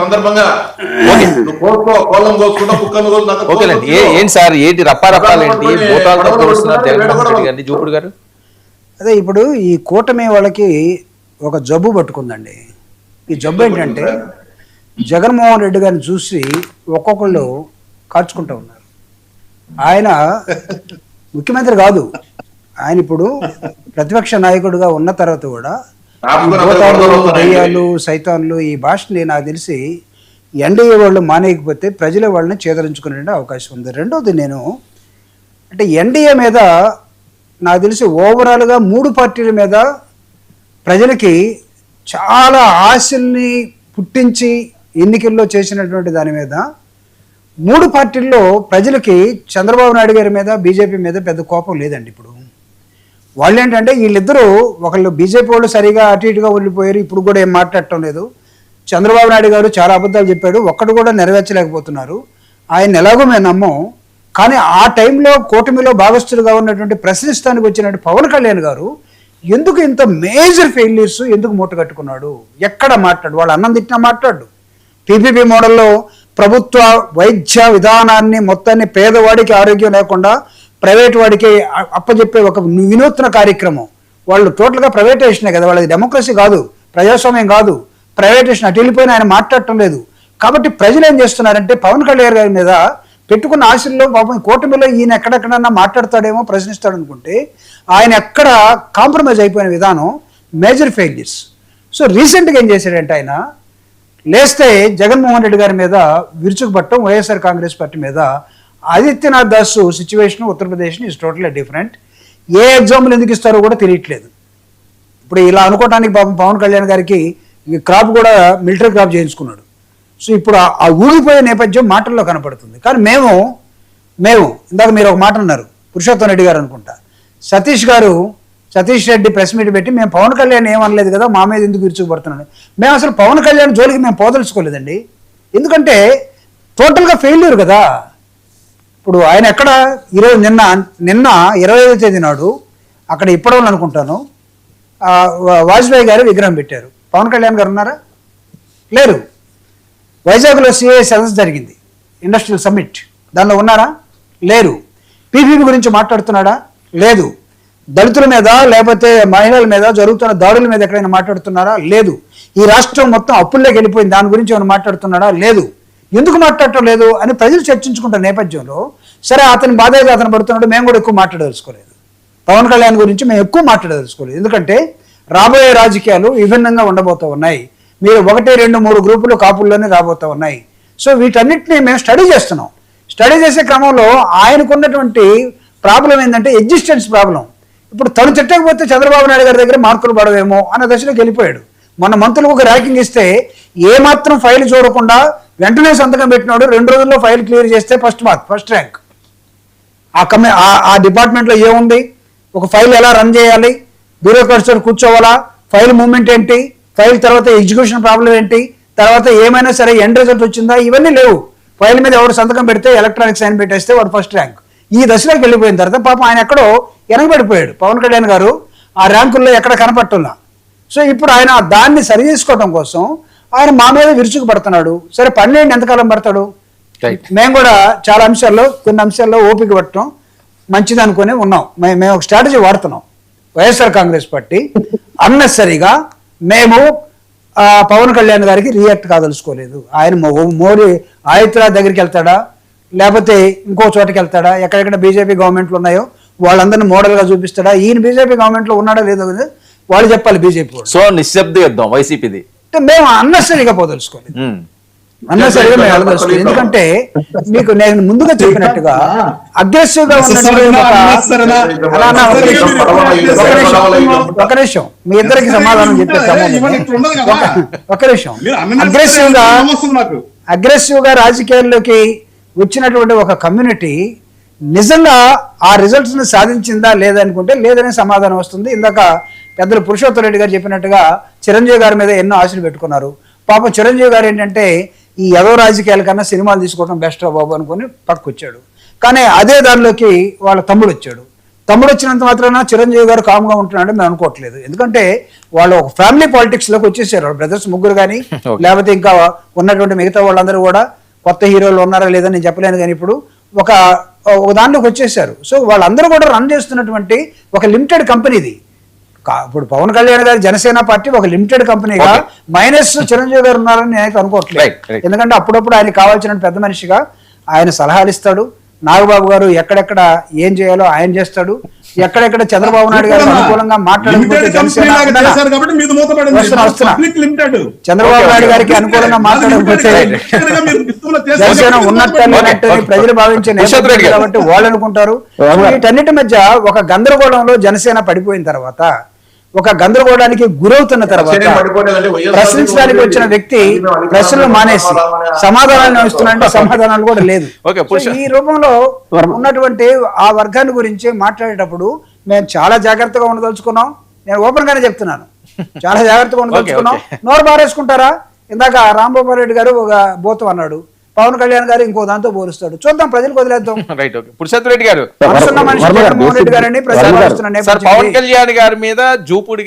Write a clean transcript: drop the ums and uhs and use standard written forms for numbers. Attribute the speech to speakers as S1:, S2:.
S1: సందర్భంగా
S2: ఏంటి సార్ ఏంటి రప్పారప్పాలేంటి జగన్మోహన్ రెడ్డి గారిని చూపుడు గారు?
S3: అదే ఇప్పుడు ఈ కూటమి వాళ్ళకి ఒక జబ్బు పట్టుకుందండి. ఈ జబ్బు ఏంటంటే జగన్మోహన్ రెడ్డి గారిని చూసి ఒక్కొక్కళ్ళు కార్చుకుంటూ ఉన్నారు. ఆయన ముఖ్యమంత్రి కాదు, ఆయన ఇప్పుడు ప్రతిపక్ష నాయకుడిగా ఉన్న తర్వాత కూడా దయ్యాలు సైతాన్లు ఈ భాషని నాకు తెలిసి ఎన్డీఏ వాళ్ళు మానేయకపోతే ప్రజల వాళ్ళని చేదరించుకునే అవకాశం ఉంది. రెండోది, నేను అంటే ఎన్డీఏ మీద నాకు తెలిసి ఓవరాల్గా 3 పార్టీల మీద ప్రజలకి చాలా ఆశల్ని పుట్టించి ఎన్నికల్లో చేసినటువంటి దాని మీద 3 పార్టీల్లో ప్రజలకి చంద్రబాబు నాయుడు గారి మీద బీజేపీ మీద పెద్ద కోపం లేదండి. ఇప్పుడు వాళ్ళు ఏంటంటే వీళ్ళిద్దరూ ఒకళ్ళు బీజేపీ వాళ్ళు సరిగా అటు ఇటుగా వెళ్ళిపోయారు, ఇప్పుడు కూడా ఏం మాట్లాడటం లేదు. చంద్రబాబు నాయుడు గారు చాలా అబద్ధాలు చెప్పాడు, ఒక్కడు కూడా నెరవేర్చలేకపోతున్నారు. ఆయన ఎలాగో మేము నమ్మం. కానీ ఆ టైంలో కూటమిలో భాగస్థులుగా ఉన్నటువంటి ప్రశ్నిస్తానికి వచ్చినటువంటి పవన్ కళ్యాణ్ గారు ఎందుకు ఇంత మేజర్ ఫెయిల్యూర్స్ ఎందుకు మూట కట్టుకున్నాడు? ఎక్కడ మాట్లాడు, వాళ్ళు అన్నం తిట్టినా మాట్లాడు. పీపీపీ మోడల్లో ప్రభుత్వ వైద్య విధానాన్ని మొత్తాన్ని పేదవాడికి ఆరోగ్యం లేకుండా ప్రైవేట్ వాడికి అప్పచెప్పే ఒక వినూత్న కార్యక్రమం. వాళ్ళు టోటల్గా ప్రైవేటైజేషనే కదా, వాళ్ళది డెమోక్రసీ కాదు, ప్రజాస్వామ్యం కాదు. ప్రైవేటేషన్ అటు వెళ్ళిపోయినా ఆయన మాట్లాడటం లేదు. కాబట్టి ప్రజలు ఏం చేస్తున్నారంటే పవన్ కళ్యాణ్ గారి మీద పెట్టుకున్న ఆశల్లో పాపం కూటమిలో ఈయన ఎక్కడెక్కడన్నా మాట్లాడతాడేమో ప్రశ్నిస్తాడు అనుకుంటే ఆయన ఎక్కడ కాంప్రమైజ్ అయిపోయిన విధానం మేజర్ ఫెయిల్యూర్స్. సో రీసెంట్గా ఏం చేశాడంటే ఆయన లేస్తే జగన్మోహన్ రెడ్డి గారి మీద విరుచుకుపట్టడం, వైఎస్ఆర్ కాంగ్రెస్ పార్టీ మీద. Adityanath Das situation Uttar Pradesh is totally different. A example ఎందుకు ఇస్తారో కూడా తెలియట్లేదు. ఇప్పుడు ఇలా అనుకోవటానికి పాపం పవన్ కళ్యాణ్ గారికి క్రాప్ కూడా మిలిటరీ క్రాప్ చేయించుకున్నాడు. సో ఇప్పుడు ఆ ఊగిపోయే నేపథ్యం మాటల్లో కనపడుతుంది. కానీ మేము ఇందాక మీరు ఒక మాట అన్నారు, పురుషోత్తం రెడ్డి గారు అనుకుంటా, సతీష్ రెడ్డి ప్రెస్ మీట్ పెట్టి మేము పవన్ కళ్యాణ్ ఏమనలేదు కదా, మా మీద ఎందుకు విరుచుకుపడుతున్నాడు. మేము అసలు పవన్ కళ్యాణ్ జోలికి మేము పోదలుచుకోలేదండి. ఎందుకంటే టోటల్గా ఫెయిల్యూర్ కదా. ఇప్పుడు ఆయన ఎక్కడ ఈరోజు నిన్న 25వ తేదీ నాడు అక్కడ ఇప్పడం అనుకుంటాను వాజ్పేయి గారు విగ్రహం పెట్టారు. పవన్ కళ్యాణ్ గారు ఉన్నారా? లేరు. వైజాగ్లో సిఐ సదస్సు జరిగింది, ఇండస్ట్రియల్ సమ్మిట్, దానిలో ఉన్నారా? లేరు. పీపీపీ గురించి మాట్లాడుతున్నాడా? లేదు. దళితుల మీద లేకపోతే మహిళల మీద జరుగుతున్న దాడుల మీద ఎక్కడైనా మాట్లాడుతున్నారా? లేదు. ఈ రాష్ట్రం మొత్తం అప్పుల్లోకి వెళ్ళిపోయింది, దాని గురించి ఏమైనా మాట్లాడుతున్నాడా? లేదు. ఎందుకు మాట్లాడటం లేదు అని ప్రజలు చర్చించుకుంటున్న నేపథ్యంలో సరే అతని బాధగా అతను పడుతున్నాడు, మేము కూడా ఎక్కువ మాట్లాడదలుచుకోలేదు. పవన్ కళ్యాణ్ గురించి మేము ఎక్కువ మాట్లాడదలుచుకోలేదు. ఎందుకంటే రాబోయే రాజకీయాలు విభిన్నంగా ఉండబోతూ ఉన్నాయి. మీరు 1, 2, 3 గ్రూపులు కాపుల్లోనే రాబోతూ ఉన్నాయి. సో వీటన్నిటిని మేము స్టడీ చేస్తున్నాం. స్టడీ చేసే క్రమంలో ఆయనకున్నటువంటి ప్రాబ్లం ఏంటంటే ఎగ్జిస్టెన్స్ ప్రాబ్లం. ఇప్పుడు తను తిట్టకపోతే చంద్రబాబు నాయుడు గారి దగ్గర మార్కులు పడవేమో అన్న దశలోకి వెళ్ళిపోయాడు. మన మంత్రులకు ఒక ర్యాంకింగ్ ఇస్తే ఏమాత్రం ఫైల్ చూడకుండా వెంటనే సంతకం పెట్టినాడు. 2 రోజుల్లో ఫైల్ క్లియర్ చేస్తే ఫస్ట్ ర్యాంక్. ఆ డిపార్ట్మెంట్లో ఏముంది, ఒక ఫైల్ ఎలా రన్ చేయాలి, బ్యూరోక్రాట్స్ కూర్చోవాలా, ఫైల్ మూవ్మెంట్ ఏంటి, ఫైల్ తర్వాత ఎగ్జిక్యూషన్ ప్రాబ్లం ఏంటి, తర్వాత ఏమైనా సరే ఎండ్ రిజల్ట్ వచ్చిందా, ఇవన్నీ లేవు. ఫైల్ మీద ఎవరు సంతకం పెడితే ఎలక్ట్రానిక్ సైన్ పెట్టేస్తే వాడు ఫస్ట్ ర్యాంక్. ఈ దశలోకి వెళ్ళిపోయిన తర్వాత పాపం ఆయన ఎక్కడో వెనకబడిపోయాడు పవన్ కళ్యాణ్ గారు, ఆ ర్యాంకుల్లో ఎక్కడ కనపడుతున్నా. సో ఇప్పుడు ఆయన దాన్ని సరి చేసుకోవడం కోసం ఆయన మా మీద విరుచుకు పడుతున్నాడు. సరే పన్నెండు ఎంతకాలం పడతాడు? మేము కూడా చాలా అంశాల్లో కొన్ని అంశాల్లో ఓపిక పట్టడం మంచిది అనుకుని ఉన్నాం. మేము ఒక స్ట్రాటజీ వాడుతున్నాం. వైఎస్ఆర్ కాంగ్రెస్ పార్టీ అన్నెసరిగా మేము పవన్ కళ్యాణ్ గారికి రియాక్ట్ కాదలుచుకోలేదు. ఆయన మోడీ ఆదిత్యనాథ్ దగ్గరికి వెళ్తాడా, లేకపోతే ఇంకో చోటకి వెళ్తాడా, ఎక్కడెక్కడ బీజేపీ గవర్నమెంట్లు ఉన్నాయో వాళ్ళందరినీ మోడల్గా చూపిస్తాడా, ఈయన బీజేపీ గవర్నమెంట్లో ఉన్నాడా లేదో వాళ్ళు చెప్పాలి. బీజేపీ
S2: సో నిశ్శబ్ద యుద్ధం వైసీపీది.
S3: మేము అన్నెసరిగా పోదలుచుకోలేదు, అన్నెసరిగా మేము వెళ్ళదలుచుకోలేదు. ఎందుకంటే మీకు నేను ముందుగా చెప్పినట్టుగా అగ్రెసివ్ గా ఒక నిమిషం మీ ఇద్దరికి సమాధానం చెప్పేస్తాము. ఒక నిమిషం. అగ్రెసివ్ గా రాజకీయాల్లోకి వచ్చినటువంటి ఒక కమ్యూనిటీ నిజంగా ఆ రిజల్ట్స్ ని సాధించిందా లేదనుకుంటే లేదనే సమాధానం వస్తుంది. ఇందాక పెద్దలు పురుషోత్తం రెడ్డి గారు చెప్పినట్టుగా చిరంజీవి గారి మీద ఎన్నో ఆశలు పెట్టుకున్నారు. పాపం చిరంజీవి గారు ఏంటంటే ఈ యదో రాజకీయాల కన్నా సినిమాలు తీసుకోవడం బెస్ట్ బాబు అనుకుని పక్కకు వచ్చాడు. కానీ అదే దానిలోకి వాళ్ళ తమ్ముడు వచ్చాడు. తమ్ముడు వచ్చినంత మాత్రాన చిరంజీవి గారు కామ్గా ఉంటున్నాడు మేము అనుకోవట్లేదు. ఎందుకంటే వాళ్ళు ఒక ఫ్యామిలీ పాలిటిక్స్ లోకి వచ్చేసారు. బ్రదర్స్ ముగ్గురు కానీ లేకపోతే ఇంకా ఉన్నటువంటి మిగతా వాళ్ళందరూ కూడా కొత్త హీరోలు ఉన్నారా లేదని నేను చెప్పలేను, కానీ ఇప్పుడు ఒక దాంట్లోకి వచ్చేసారు. సో వాళ్ళందరూ కూడా రన్ చేస్తున్నటువంటి ఒక లిమిటెడ్ కంపెనీది. ఇప్పుడు పవన్ కళ్యాణ్ గారి జనసేన పార్టీ ఒక లిమిటెడ్ కంపెనీగా మైనస్ చిరంజీవి గారు ఉన్నారని నేనైతే అనుకోవట్లేదు. ఎందుకంటే అప్పుడప్పుడు ఆయన కావాల్సిన పెద్ద మనిషిగా ఆయన సలహాలు ఇస్తాడు. నాగబాబు గారు ఎక్కడెక్కడ ఏం చేయాలో ఆయన చేస్తాడు. ఎక్కడెక్కడ చంద్రబాబు నాయుడు గారు అనుకూలంగా మాట్లాడకపోతే చంద్రబాబు నాయుడు గారికి అనుకూలంగా మాట్లాడకపోతే జనసేన ఉన్నట్టు ప్రజలు భావించే నేపథ్యం కాబట్టి వాళ్ళు అనుకుంటారు. వీటన్నిటి మధ్య ఒక గందరగోళంలో జనసేన పడిపోయిన తర్వాత, ఒక గందరగోళానికి గురవుతున్న తర్వాత ప్రశ్నించడానికి వచ్చిన వ్యక్తి ప్రశ్నలు మానేసి సమాధానాలు ఇస్తున్నారంటే సమాధానాలు కూడా లేదు. ఈ రూపంలో ఉన్నటువంటి ఆ వర్గాన్ని గురించి మాట్లాడేటప్పుడు మేము చాలా జాగ్రత్తగా ఉండదలుచుకున్నాం. నేను ఓపెన్ గానే చెప్తున్నాను, చాలా జాగ్రత్తగా ఉండదలుచుకున్నాం. నోరు బారేసుకుంటారా? ఇందాక రాంగోపాల్ రెడ్డి గారు ఒక బోతం అన్నాడు, పవన్ కళ్యాణ్ గారు ఇంకో దాంతో పోలుస్తాడు. చూద్దాం, ప్రజలకు వదిలేద్దాం.
S2: పురుషోత్తమ్ రెడ్డి గారు
S3: మనిషి జగన్మోహన్ రెడ్డి గారని ప్రజలు
S2: పవన్ కళ్యాణ్ గారి మీద జూపుడి